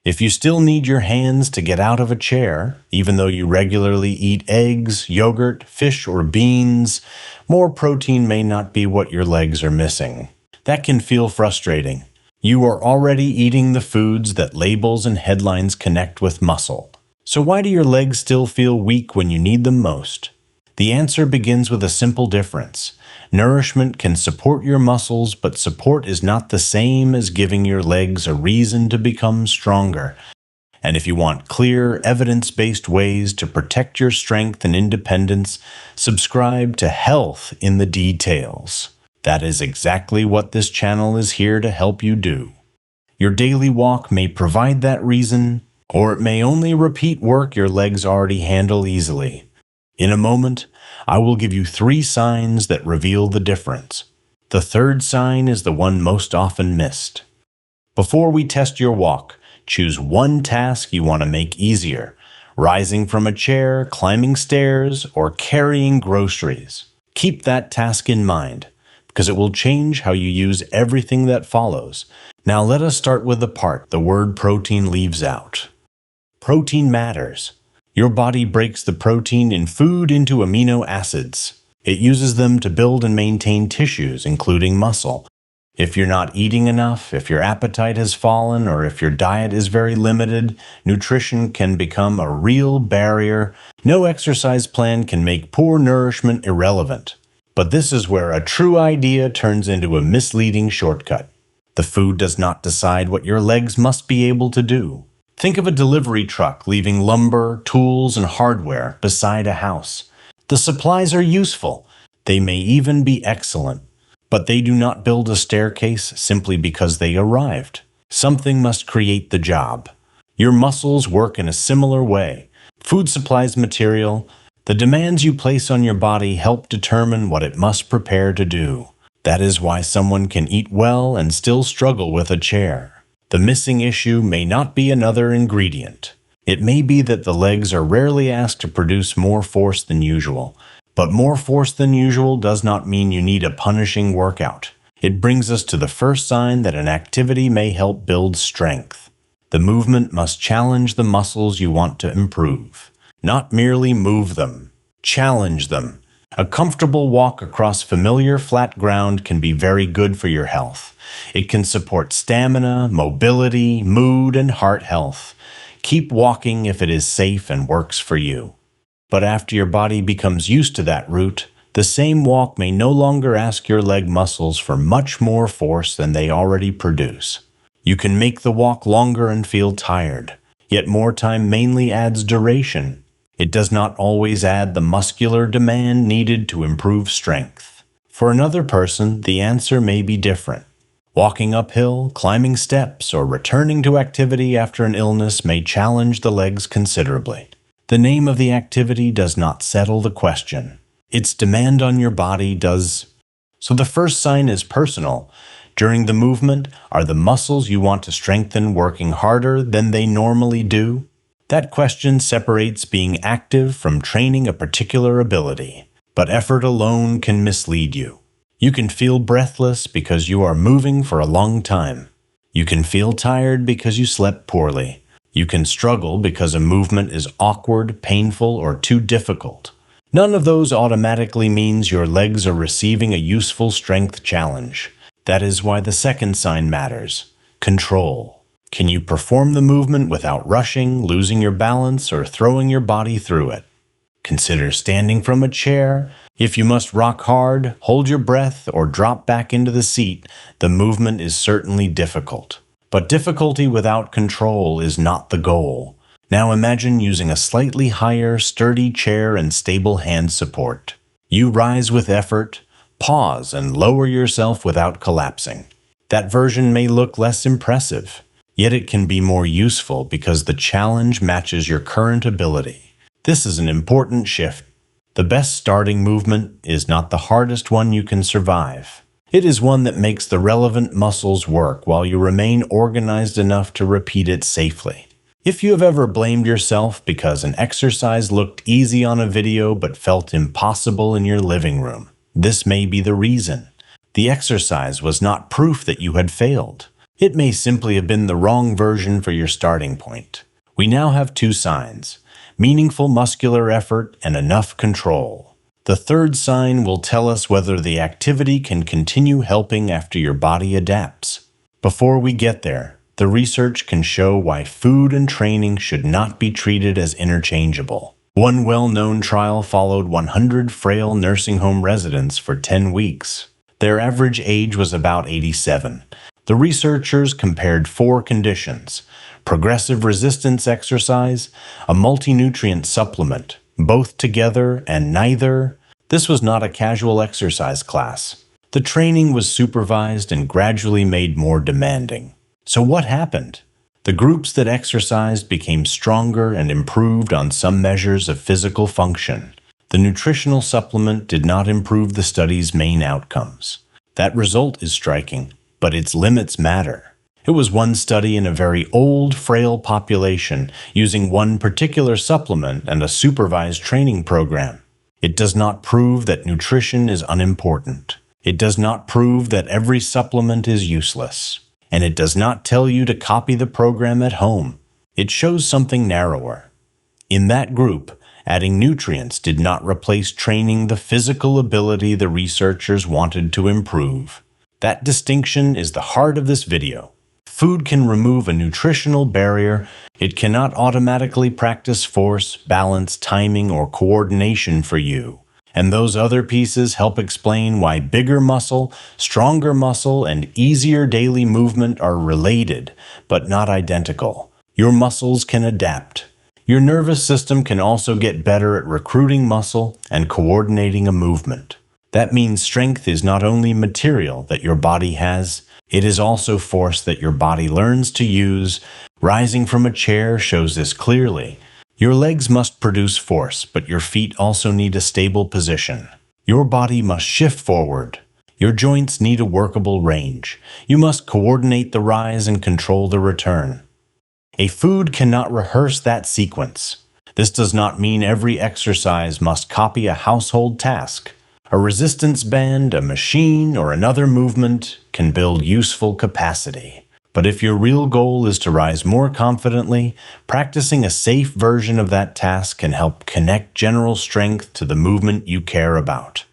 If you still need your hands to get out of a chair, even though you regularly eat eggs, yogurt, fish, or beans, more protein may not be what your legs are missing. That can feel frustrating. You are already eating the foods that labels and headlines connect with muscle. So why do your legs still feel weak when you need them most? The answer begins with a simple difference. Nourishment can support your muscles, but support is not the same as giving your legs a reason to become stronger. And if you want clear, evidence-based ways to protect your strength and independence, subscribe to Health in the Details. That is exactly what this channel is here to help you do. Your daily walk may provide that reason, or it may only repeat work your legs already handle easily. In a moment, I will give you 3 signs that reveal the difference. The third sign is the one most often missed. Before we test your walk, choose one task you want to make easier: rising from a chair, climbing stairs, or carrying groceries. Keep that task in mind, because it will change how you use everything that follows. Now let us start with the part the word protein leaves out. Protein matters. Your body breaks the protein in food into amino acids. It uses them to build and maintain tissues, including muscle. If you're not eating enough, if your appetite has fallen, or if your diet is very limited, nutrition can become a real barrier. No exercise plan can make poor nourishment irrelevant. But this is where a true idea turns into a misleading shortcut. The food does not decide what your legs must be able to do. Think of a delivery truck leaving lumber, tools, and hardware beside a house. The supplies are useful. They may even be excellent. But they do not build a staircase simply because they arrived. Something must create the job. Your muscles work in a similar way. Food supplies material. The demands you place on your body help determine what it must prepare to do. That is why someone can eat well and still struggle with a chair. The missing issue may not be another ingredient. It may be that the legs are rarely asked to produce more force than usual. But more force than usual does not mean you need a punishing workout. It brings us to the first sign that an activity may help build strength. The movement must challenge the muscles you want to improve. Not merely move them. Challenge them. A comfortable walk across familiar flat ground can be very good for your health. It can support stamina, mobility, mood, and heart health. Keep walking if it is safe and works for you. But after your body becomes used to that route, the same walk may no longer ask your leg muscles for much more force than they already produce. You can make the walk longer and feel tired, yet more time mainly adds duration. It does not always add the muscular demand needed to improve strength. For another person, the answer may be different. Walking uphill, climbing steps, or returning to activity after an illness may challenge the legs considerably. The name of the activity does not settle the question. Its demand on your body does. So the first sign is personal. During the movement, are the muscles you want to strengthen working harder than they normally do? That question separates being active from training a particular ability. But effort alone can mislead you. You can feel breathless because you are moving for a long time. You can feel tired because you slept poorly. You can struggle because a movement is awkward, painful, or too difficult. None of those automatically means your legs are receiving a useful strength challenge. That is why the second sign matters: control. Can you perform the movement without rushing, losing your balance, or throwing your body through it? Consider standing from a chair. If you must rock hard, hold your breath, or drop back into the seat, the movement is certainly difficult. But difficulty without control is not the goal. Now imagine using a slightly higher, sturdy chair and stable hand support. You rise with effort, pause, and lower yourself without collapsing. That version may look less impressive, yet it can be more useful because the challenge matches your current ability. This is an important shift. The best starting movement is not the hardest one you can survive. It is one that makes the relevant muscles work while you remain organized enough to repeat it safely. If you have ever blamed yourself because an exercise looked easy on a video but felt impossible in your living room, this may be the reason. The exercise was not proof that you had failed. It may simply have been the wrong version for your starting point. We now have two signs: meaningful muscular effort and enough control. The third sign will tell us whether the activity can continue helping after your body adapts. Before we get there, the research can show why food and training should not be treated as interchangeable. One well-known trial followed 100 frail nursing home residents for 10 weeks. Their average age was about 87. The researchers compared four conditions: progressive resistance exercise, a multi-nutrient supplement, both together and neither. This was not a casual exercise class. The training was supervised and gradually made more demanding. So what happened? The groups that exercised became stronger and improved on some measures of physical function. The nutritional supplement did not improve the study's main outcomes. That result is striking, but its limits matter. It was one study in a very old, frail population using one particular supplement and a supervised training program. It does not prove that nutrition is unimportant. It does not prove that every supplement is useless. And it does not tell you to copy the program at home. It shows something narrower. In that group, adding nutrients did not replace training the physical ability the researchers wanted to improve. That distinction is the heart of this video. Food can remove a nutritional barrier. It cannot automatically practice force, balance, timing, or coordination for you. And those other pieces help explain why bigger muscle, stronger muscle, and easier daily movement are related, but not identical. Your muscles can adapt. Your nervous system can also get better at recruiting muscle and coordinating a movement. That means strength is not only material that your body has, it is also force that your body learns to use. Rising from a chair shows this clearly. Your legs must produce force, but your feet also need a stable position. Your body must shift forward. Your joints need a workable range. You must coordinate the rise and control the return. A food cannot rehearse that sequence. This does not mean every exercise must copy a household task. A resistance band, a machine, or another movement can build useful capacity. But if your real goal is to rise more confidently, practicing a safe version of that task can help connect general strength to the movement you care about.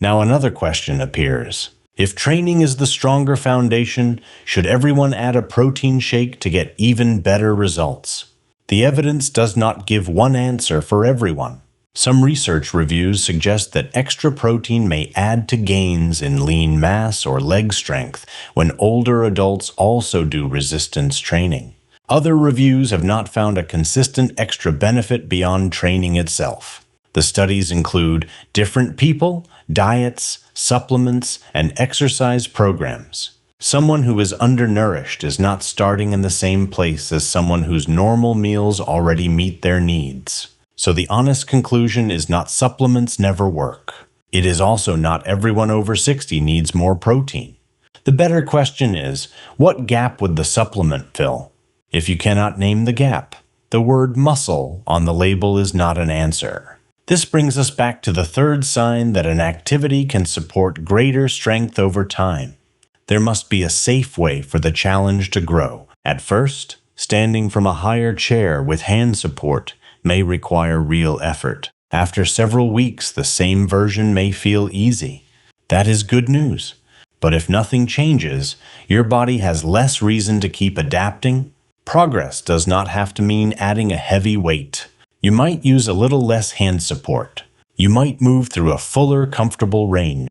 Now another question appears. If training is the stronger foundation, should everyone add a protein shake to get even better results? The evidence does not give one answer for everyone. Some research reviews suggest that extra protein may add to gains in lean mass or leg strength when older adults also do resistance training. Other reviews have not found a consistent extra benefit beyond training itself. The studies include different people, diets, supplements, and exercise programs. Someone who is undernourished is not starting in the same place as someone whose normal meals already meet their needs. So the honest conclusion is not supplements never work. It is also not everyone over 60 needs more protein. The better question is, what gap would the supplement fill? If you cannot name the gap, the word muscle on the label is not an answer. This brings us back to the third sign that an activity can support greater strength over time. There must be a safe way for the challenge to grow. At first, standing from a higher chair with hand support may require real effort. After several weeks, the same version may feel easy. That is good news. But if nothing changes, your body has less reason to keep adapting. Progress does not have to mean adding a heavy weight. You might use a little less hand support. You might move through a fuller, comfortable range.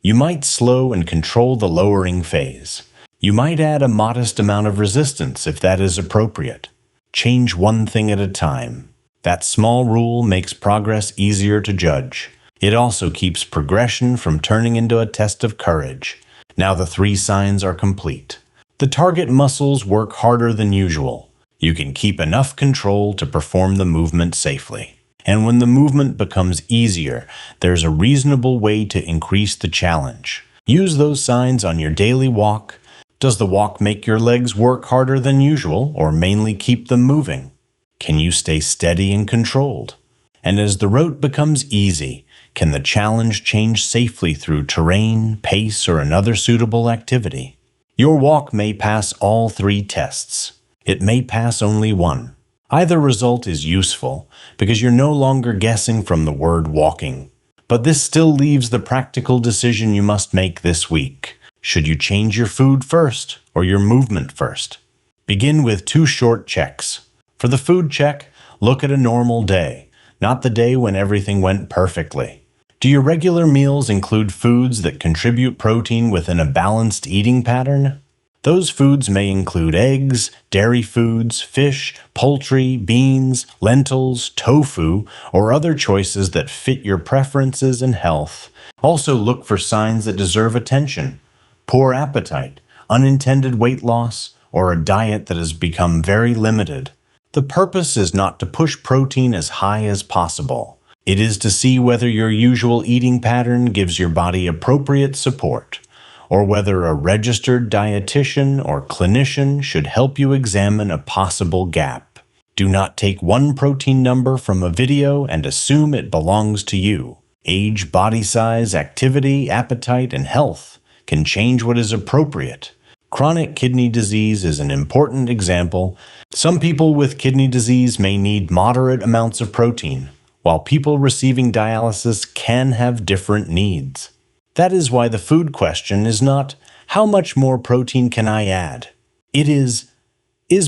You might slow and control the lowering phase. You might add a modest amount of resistance if that is appropriate. Change one thing at a time. That small rule makes progress easier to judge. It also keeps progression from turning into a test of courage. Now the three signs are complete. The target muscles work harder than usual. You can keep enough control to perform the movement safely. And when the movement becomes easier, there's a reasonable way to increase the challenge. Use those signs on your daily walk. Does the walk make your legs work harder than usual, or mainly keep them moving? Can you stay steady and controlled? And as the route becomes easy, can the challenge change safely through terrain, pace, or another suitable activity? Your walk may pass all three tests. It may pass only one. Either result is useful because you're no longer guessing from the word walking. But this still leaves the practical decision you must make this week. Should you change your food first or your movement first? Begin with 2 short checks. For the food check, look at a normal day, not the day when everything went perfectly. Do your regular meals include foods that contribute protein within a balanced eating pattern? Those foods may include eggs, dairy foods, fish, poultry, beans, lentils, tofu, or other choices that fit your preferences and health. Also look for signs that deserve attention. Poor appetite, unintended weight loss, or a diet that has become very limited. The purpose is not to push protein as high as possible. It is to see whether your usual eating pattern gives your body appropriate support, or whether a registered dietitian or clinician should help you examine a possible gap. Do not take one protein number from a video and assume it belongs to you. Age, body size, activity, appetite, and health can change what is appropriate. Chronic kidney disease is an important example. Some people with kidney disease may need moderate amounts of protein, while people receiving dialysis can have different needs. That is why the food question is not, how much more protein can I add? It is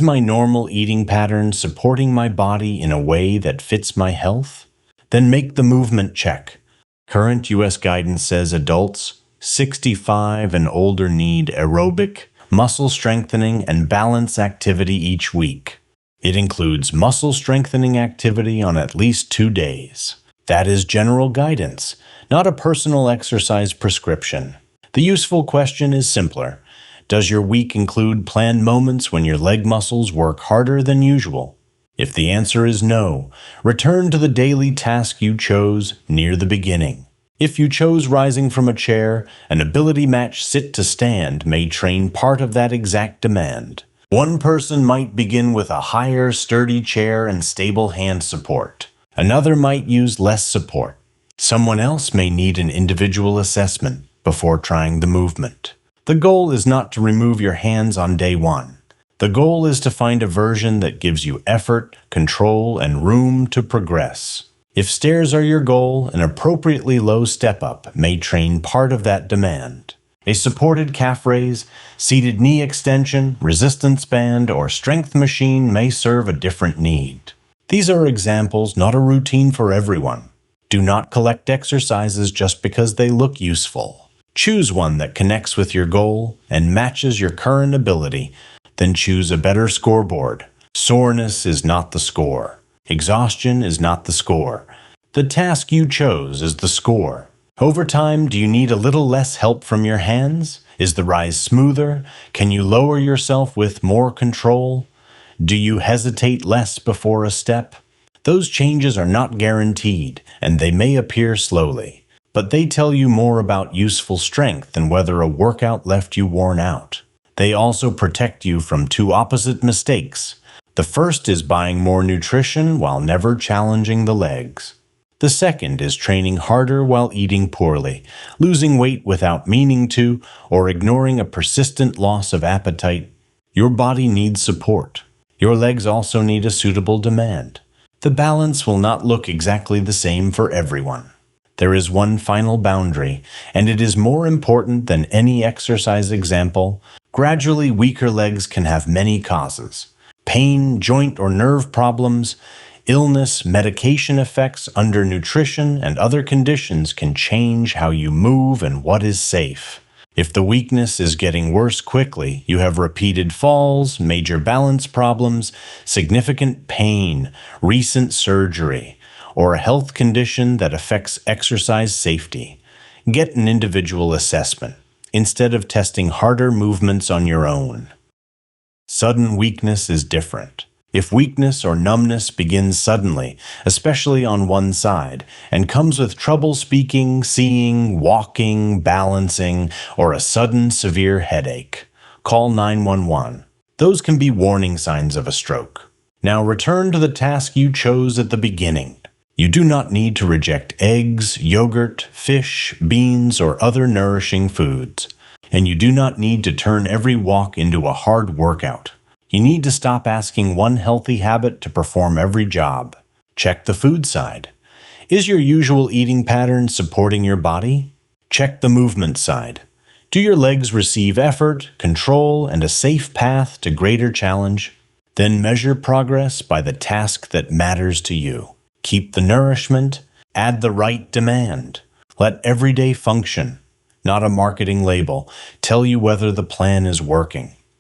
my normal eating pattern supporting my body in a way that fits my health? Then make the movement check. Current U.S. guidance says adults 65 and older need aerobic, muscle strengthening, and balance activity each week. It includes muscle strengthening activity on at least 2 days. That is general guidance, not a personal exercise prescription. The useful question is simpler. Does your week include planned moments when your leg muscles work harder than usual? If the answer is no, return to the daily task you chose near the beginning. If you chose rising from a chair, an ability match sit to stand may train part of that exact demand. One person might begin with a higher, sturdy chair and stable hand support. Another might use less support. Someone else may need an individual assessment before trying the movement. The goal is not to remove your hands on day one. The goal is to find a version that gives you effort, control, and room to progress. If stairs are your goal, an appropriately low step-up may train part of that demand. A supported calf raise, seated knee extension, resistance band, or strength machine may serve a different need. These are examples, not a routine for everyone. Do not collect exercises just because they look useful. Choose one that connects with your goal and matches your current ability, then choose a better scoreboard. Soreness is not the score. Exhaustion is not the score. The task you chose is the score. Over time, do you need a little less help from your hands? Is the rise smoother? Can you lower yourself with more control? Do you hesitate less before a step? Those changes are not guaranteed, and they may appear slowly, but they tell you more about useful strength than whether a workout left you worn out. They also protect you from 2 opposite mistakes. The first is buying more nutrition while never challenging the legs. The second is training harder while eating poorly, losing weight without meaning to, or ignoring a persistent loss of appetite. Your body needs support. Your legs also need a suitable demand. The balance will not look exactly the same for everyone. There is one final boundary, and it is more important than any exercise example. Gradually weaker legs can have many causes. Pain, joint or nerve problems, illness, medication effects, undernutrition, and other conditions can change how you move and what is safe. If the weakness is getting worse quickly, you have repeated falls, major balance problems, significant pain, recent surgery, or a health condition that affects exercise safety, get an individual assessment instead of testing harder movements on your own. Sudden weakness is different. If weakness or numbness begins suddenly, especially on one side, and comes with trouble speaking, seeing, walking, balancing, or a sudden severe headache, call 911. Those can be warning signs of a stroke. Now return to the task you chose at the beginning. You do not need to reject eggs, yogurt, fish, beans, or other nourishing foods. And you do not need to turn every walk into a hard workout. You need to stop asking one healthy habit to perform every job. Check the food side. Is your usual eating pattern supporting your body? Check the movement side. Do your legs receive effort, control, and a safe path to greater challenge? Then measure progress by the task that matters to you. Keep the nourishment, add the right demand. Let everyday function, not a marketing label, tell you whether the plan is working.